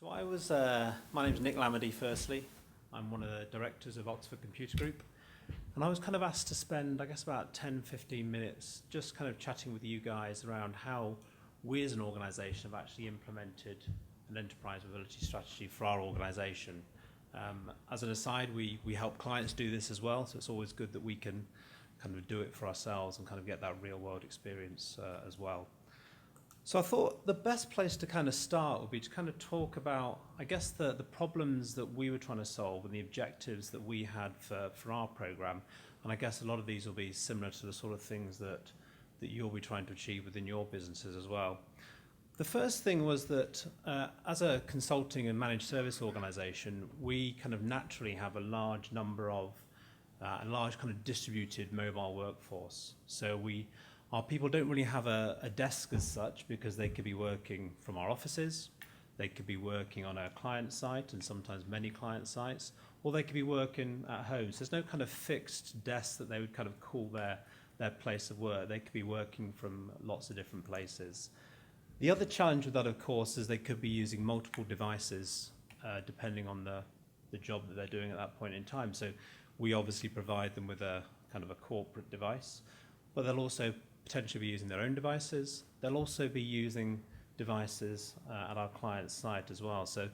My name's Nick Lamidey firstly. I'm one of the directors of Oxford Computer Group. And I was kind of asked to spend, I guess, about 10, 15 minutes just kind of chatting with you guys around how we as an organisation have actually implemented an enterprise mobility strategy for our organisation. As an aside, we help clients do this as well, so it's always good that we can kind of do it for ourselves and kind of get that real world experience as well. So I thought the best place to kind of start would be to kind of talk about, I guess, the problems that we were trying to solve and the objectives that we had for our program. And I guess a lot of these will be similar to the sort of things that you'll be trying to achieve within your businesses as well. The first thing was that as a consulting and managed service organization, we kind of naturally have a large number of, a large kind of distributed mobile workforce. So our people don't really have a desk as such because they could be working from our offices, they could be working on a client site and sometimes many client sites, or they could be working at home. So there's no kind of fixed desk that they would kind of call their place of work. They could be working from lots of different places. The other challenge with that, of course, is they could be using multiple devices depending on the job that they're doing at that point in time. So we obviously provide them with a kind of a corporate device, but they'll also potentially be using their own devices. They'll also be using devices at our client's site as well. So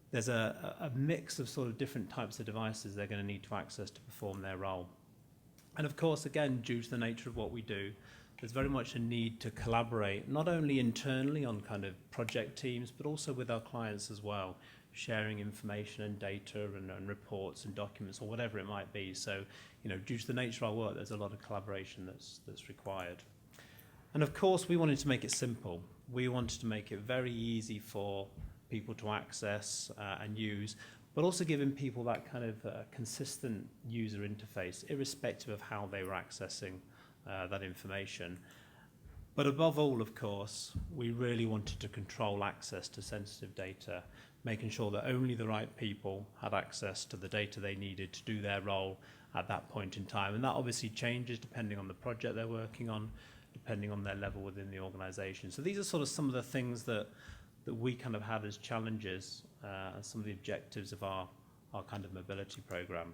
there's a mix of sort of different types of devices they're going to need to access to perform their role. And of course, again, due to the nature of what we do, there's very much a need to collaborate, not only internally on kind of project teams, but also with our clients as well, sharing information and data and reports and documents or whatever it might be. So, due to the nature of our work, there's a lot of collaboration that's required. And of course, we wanted to make it simple. We wanted to make it very easy for people to access and use, but also giving people that kind of consistent user interface, irrespective of how they were accessing that information. But above all, of course, we really wanted to control access to sensitive data, making sure that only the right people had access to the data they needed to do their role at that point in time. And that obviously changes depending on the project they're working on, depending on their level within the organization. So these are sort of some of the things that we kind of had as challenges and some of the objectives of our kind of mobility program.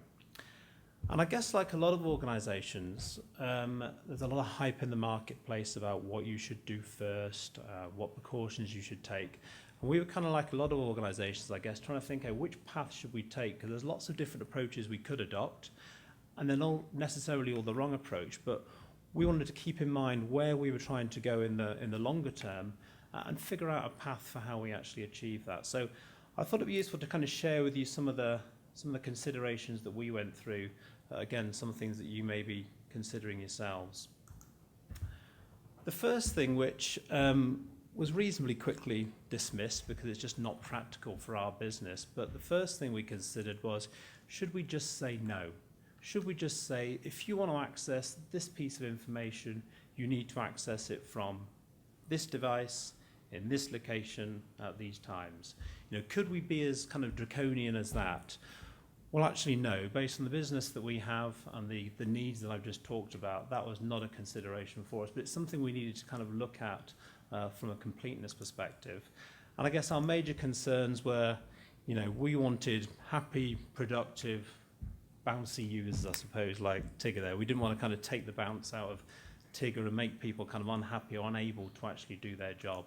And I guess like a lot of organizations, there's a lot of hype in the marketplace about what you should do first, what precautions you should take. And we were kind of like a lot of organizations, I guess, trying to think, which path should we take? Because there's lots of different approaches we could adopt, and they're not necessarily all the wrong approach, but we wanted to keep in mind where we were trying to go in the longer term and figure out a path for how we actually achieve that. So I thought it'd be useful to kind of share with you some of the considerations that we went through. Again, some things that you may be considering yourselves. The first thing, which was reasonably quickly dismissed because it's just not practical for our business, but the first thing we considered was, should we just say no? Should we just say, if you want to access this piece of information, you need to access it from this device, in this location, at these times? Could we be as kind of draconian as that? Well, actually, no. Based on the business that we have and the needs that I've just talked about, that was not a consideration for us, but it's something we needed to kind of look at from a completeness perspective. And I guess our major concerns were, we wanted happy, productive, bouncy users, I suppose, like Tigger there. We didn't want to kind of take the bounce out of Tigger and make people kind of unhappy or unable to actually do their job.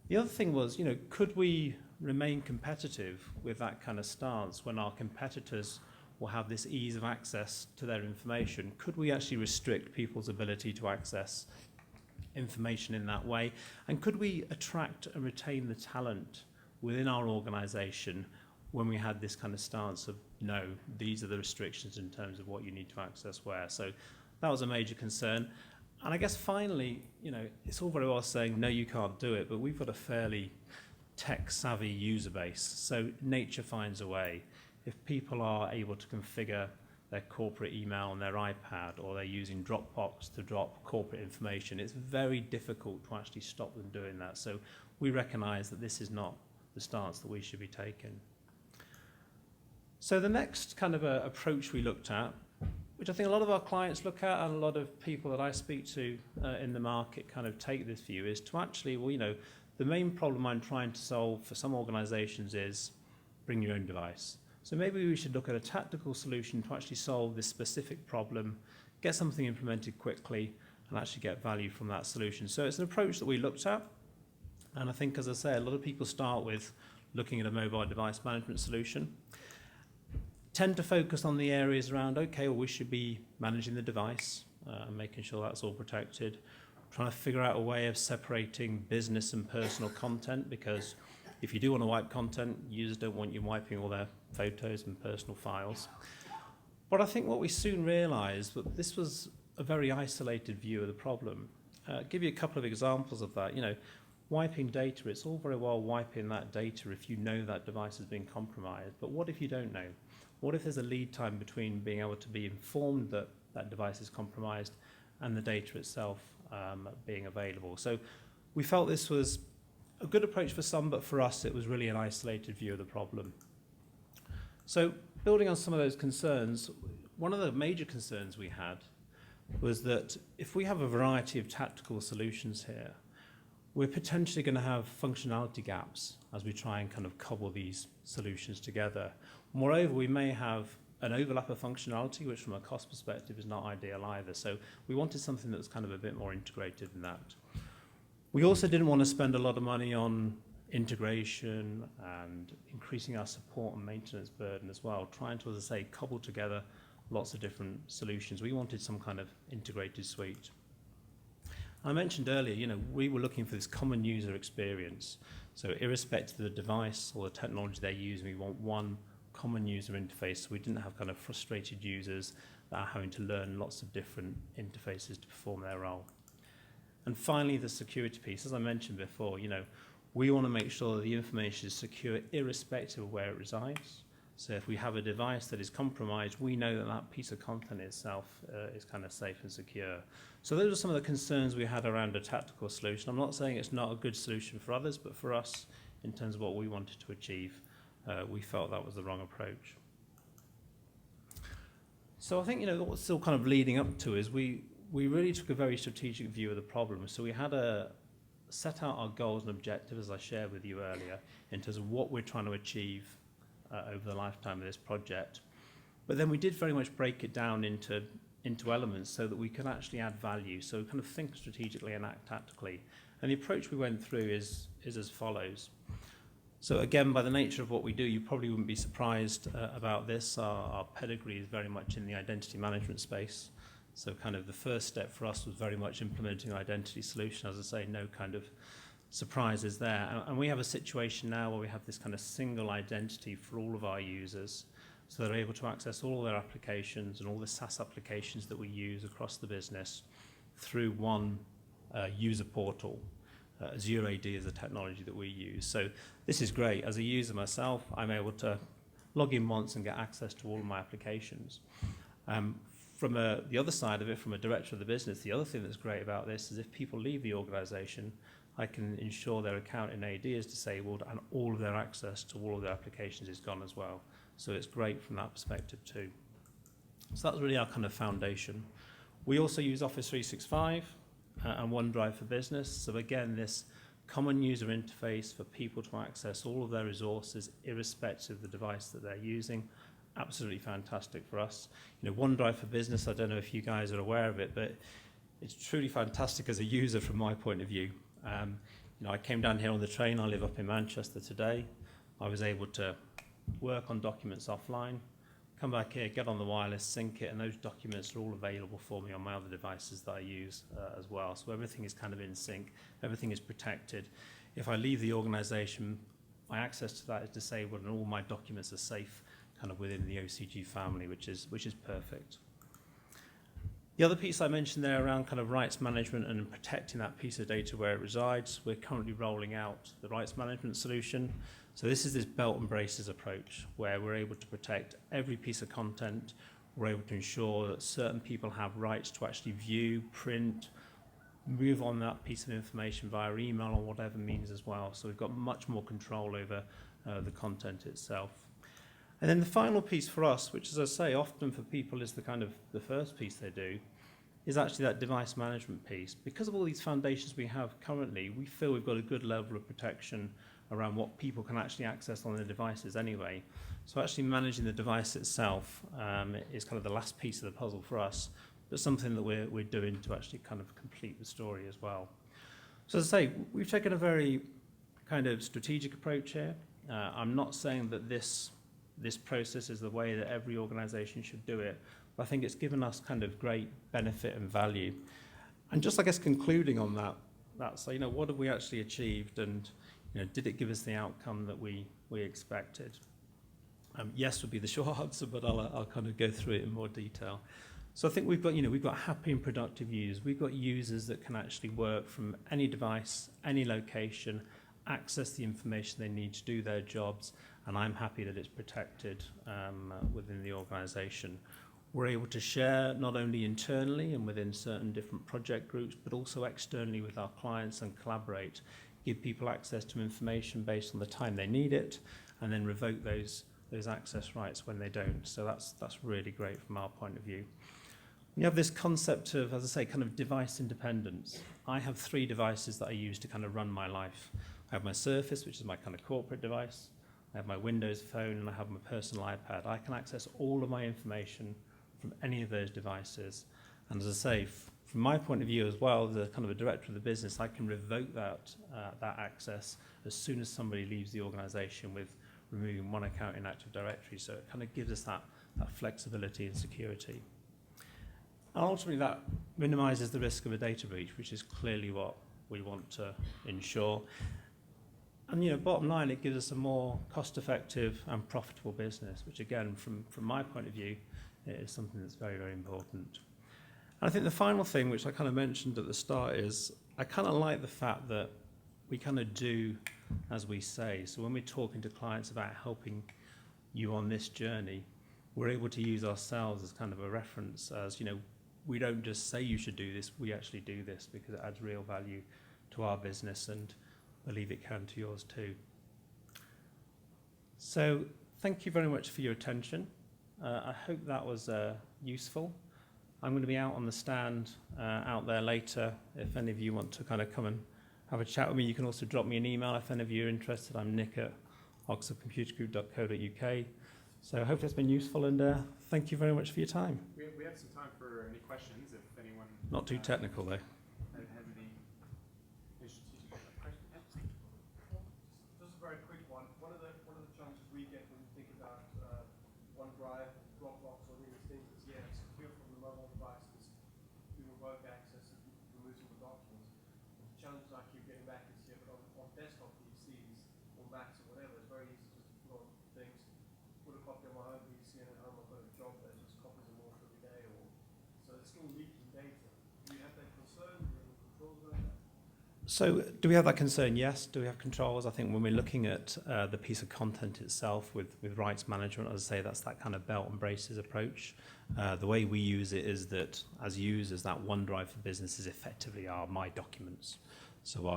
The other thing was, could we remain competitive with that kind of stance when our competitors will have this ease of access to their information? Could we actually restrict people's ability to access information in that way? And could we attract and retain the talent within our organization when we had this kind of stance of, no, these are the restrictions in terms of what you need to access where? So that was a major concern. And I guess finally, it's all very well saying, no, you can't do it, but we've got a fairly tech-savvy user base. So nature finds a way. If people are able to configure their corporate email on their iPad, or they're using Dropbox to drop corporate information, it's very difficult to actually stop them doing that. So we recognize that this is not the stance that we should be taking. So the next kind of approach we looked at, which I think a lot of our clients look at and a lot of people that I speak to in the market kind of take this view, is to actually, the main problem I'm trying to solve for some organizations is bring your own device. So maybe we should look at a tactical solution to actually solve this specific problem, get something implemented quickly, and actually get value from that solution. So it's an approach that we looked at. And I think, as I say, a lot of people start with looking at a mobile device management solution, tend to focus on the areas around, okay, well, we should be managing the device and making sure that's all protected, trying to figure out a way of separating business and personal content, because if you do want to wipe content, users don't want you wiping all their photos and personal files. But I think what we soon realized that this was a very isolated view of the problem. Give you a couple of examples of that. Wiping data, it's all very well wiping that data if you know that device has been compromised, but what if you don't know? What if there's a lead time between being able to be informed that that device is compromised and the data itself being available? So we felt this was a good approach for some, but for us it was really an isolated view of the problem. So building on some of those concerns, one of the major concerns we had was that if we have a variety of tactical solutions here, we're potentially going to have functionality gaps as we try and kind of cobble these solutions together. Moreover, we may have an overlap of functionality, which from a cost perspective is not ideal either. So we wanted something that was kind of a bit more integrated than that. We also didn't want to spend a lot of money on integration and increasing our support and maintenance burden as well, trying to, as I say, cobble together lots of different solutions. We wanted some kind of integrated suite. I mentioned earlier, we were looking for this common user experience. So irrespective of the device or the technology they're using, we want one common user interface, so we didn't have kind of frustrated users that are having to learn lots of different interfaces to perform their role. And finally, the security piece. As I mentioned before, we want to make sure that the information is secure irrespective of where it resides. So if we have a device that is compromised, we know that that piece of content itself is kind of safe and secure. So those are some of the concerns we had around a tactical solution. I'm not saying it's not a good solution for others, but for us, in terms of what we wanted to achieve, we felt that was the wrong approach. So I think, what's still kind of leading up to is we really took a very strategic view of the problem. So we had set out our goals and objectives, as I shared with you earlier, in terms of what we're trying to achieve over the lifetime of this project. But then we did very much break it down into elements so that we can actually add value. So kind of think strategically and act tactically. And the approach we went through is as follows. So again, by the nature of what we do, you probably wouldn't be surprised about this. Our pedigree is very much in the identity management space. So kind of the first step for us was very much implementing an identity solution. As I say, no kind of surprises there. And we have a situation now where we have this kind of single identity for all of our users, so they're able to access all their applications and all the SaaS applications that we use across the business through one user portal. Azure AD is a technology that we use. So this is great. As a user myself, I'm able to log in once and get access to all of my applications. From the other side of it, from a director of the business, the other thing that's great about this is if people leave the organization, I can ensure their account in AD is disabled and all of their access to all of their applications is gone as well. So it's great from that perspective too. So that's really our kind of foundation. We also use Office 365 and OneDrive for Business. So again, this common user interface for people to access all of their resources irrespective of the device that they're using. Absolutely fantastic for us. OneDrive for Business, I don't know if you guys are aware of it, but it's truly fantastic as a user from my point of view. I came down here on the train. I live up in Manchester today. I was able to work on documents offline, come back here, get on the wireless, sync it, and those documents are all available for me on my other devices that I use as well. So everything is kind of in sync. Everything is protected. If I leave the organization, my access to that is disabled and all my documents are safe kind of within the OCG family, which is perfect. The other piece I mentioned there around kind of rights management and protecting that piece of data where it resides, we're currently rolling out the rights management solution. So this is this belt and braces approach where we're able to protect every piece of content. We're able to ensure that certain people have rights to actually view, print, move on that piece of information via email or whatever means as well. So we've got much more control over the content itself. And then the final piece for us, which as I say, often for people is the kind of the first piece they do, is actually that device management piece. Because of all these foundations we have currently, we feel we've got a good level of protection around what people can actually access on their devices anyway. So actually managing the device itself is kind of the last piece of the puzzle for us, but something that we're doing to actually kind of complete the story as well. So as I say, we've taken a very kind of strategic approach here. I'm not saying that this process is the way that every organization should do it, but I think it's given us kind of great benefit and value. And just, I guess, concluding on that, so, what have we actually achieved, and, did it give us the outcome that we expected? Yes would be the short answer, but I'll kind of go through it in more detail. So I think we've got happy and productive users. We've got users that can actually work from any device, any location, access the information they need to do their jobs, and I'm happy that it's protected within the organization. We're able to share not only internally and within certain different project groups, but also externally with our clients and collaborate, give people access to information based on the time they need it, and then revoke those access rights when they don't. So that's really great from our point of view. We have this concept of, as I say, kind of device independence. I have 3 devices that I use to kind of run my life. I have my Surface, which is my kind of corporate device. I have my Windows phone, and I have my personal iPad. I can access all of my information from any of those devices. And as I say, from my point of view as well, as a kind of a director of the business, I can revoke that access as soon as somebody leaves the organization with removing one account in Active Directory. So it kind of gives us that flexibility and security. And ultimately that minimizes the risk of a data breach, which is clearly what we want to ensure. And bottom line, it gives us a more cost-effective and profitable business, which again, from my point of view, is something that's very, very important. And I think the final thing, which I kind of mentioned at the start, is I kind of like the fact that we kind of do as we say. So when we're talking to clients about helping you on this journey, we're able to use ourselves as kind of a reference, as we don't just say you should do this, we actually do this because it adds real value to our business, and believe it can to yours too. So thank you very much for your attention. I hope that was useful. I'm going to be out on the stand out there later. If any of you want to kind of come and have a chat with me, you can also drop me an email if any of you are interested. I'm nick@oxfordcomputergroup.co.uk. So I hope that's been useful, and thank you very much for your time. We have some time for any questions, if anyone... Not too technical, though. Has any questions? Just a very quick one. One of the challenges we get when we think about OneDrive, Dropbox, or these things is, it's secure from the mobile devices. We revoke access and remove all the documents. The challenge I keep getting back is, but on desktop PCs or Macs or whatever, it's very easy just to put on things, put a copy on my home PC, and at home I've got a job that just copies them off every day. So it's still leaking data. Do you have that concern? Do you have any controls around that? So do we have that concern? Yes. Do we have controls? I think when we're looking at the piece of content itself with rights management, as I say, that's that kind of belt and braces approach. The way we use it is that as users, that OneDrive for Business is effectively my documents. So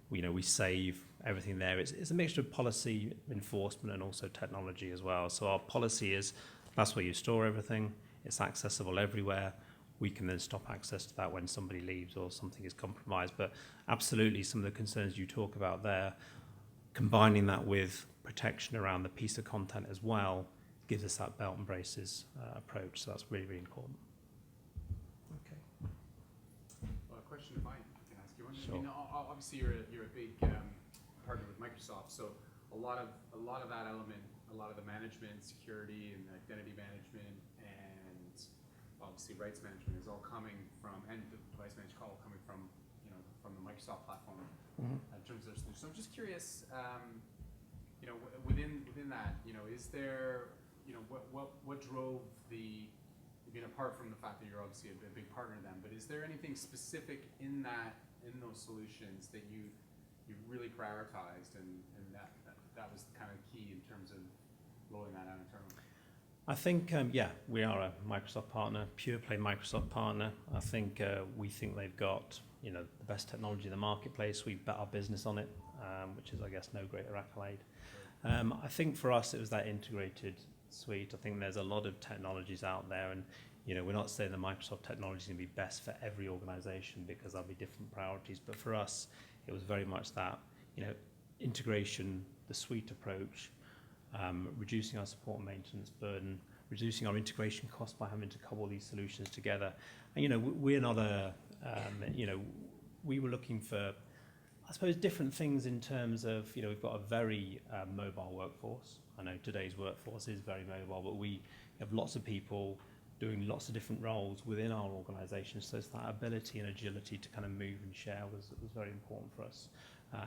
we save everything there. It's a mixture of policy enforcement and also technology as well. So our policy is that's where you store everything. It's accessible everywhere. We can then stop access to that when somebody leaves or something is compromised. But absolutely, some of the concerns you talk about there, combining that with protection around the piece of content as well, gives us that belt and braces approach. So that's really, really important. Okay. Well, a question if I can ask you one. Sure. I mean, obviously you're a big partner with Microsoft, so a lot of that element, a lot of the management, security, and identity management, and obviously rights management is all coming from, and the device management all coming from, from the Microsoft platform. Mm-hmm. In terms of their solution. So I'm just curious, within that, is there, what drove the, apart from the fact that you're obviously a big partner to them, but is there anything specific in those solutions that you really prioritized, and that was kind of key in terms of rolling that out internally? I think, we are a Microsoft partner, pure play Microsoft partner. I think we think they've got, the best technology in the marketplace. We bet our business on it, which is, I guess, no greater accolade. I think for us, it was that integrated suite. I think there's a lot of technologies out there, and we're not saying the Microsoft technology is going to be best for every organization because there'll be different priorities. But for us, it was very much that, integration, the suite approach, reducing our support and maintenance burden, reducing our integration costs by having to cobble these solutions together. And, we're not we were looking for, I suppose, different things in terms of, we've got a very mobile workforce. I know today's workforce is very mobile, but we have lots of people doing lots of different roles within our organisation. So it's that ability and agility to kind of move and share was very important for us,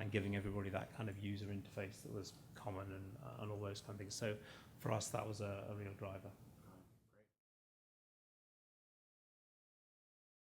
and giving everybody that kind of user interface that was common and all those kind of things. So for us, that was a real driver.